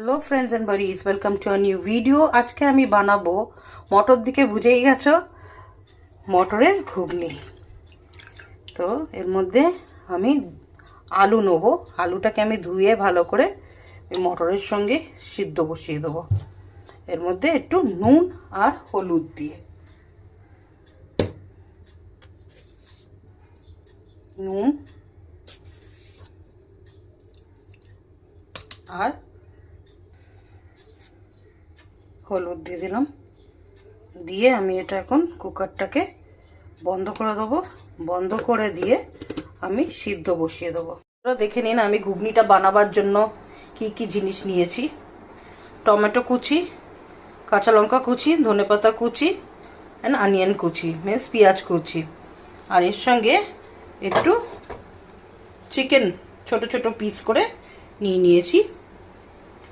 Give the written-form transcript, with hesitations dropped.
Hello friends and buddies, welcome to a new video. আজকে আমি বানাবো, মটর দিকে বুঝেই গেছো, মটরের ঘুগনি। তো এর মধ্যে আমি আলু নেবো। আলুটাকে আমি ধুয়ে ভালো করে মটরের সঙ্গে সিদ্ধ বসিয়ে দেবো, এর মধ্যে একটু নুন আর হলুদ দিয়ে। নুন আর হলুদ দিয়ে দিলাম, দিয়ে আমি এটা এখন কুকারটাকে বন্ধ করে দেবো। বন্ধ করে দিয়ে আমি সিদ্ধ বসিয়ে দেবো। দেখে নিন আমি ঘুগনিটা বানাবার জন্য কি কি জিনিস নিয়েছি। টমেটো কুচি, কাঁচা লঙ্কা কুচি, ধনেপাতা কুচি অ্যান্ড অনিয়ন কুচি, মিন্স পেঁয়াজ কুচি, আর এর সঙ্গে একটু চিকেন ছোট ছোট পিস করে নিয়েছি।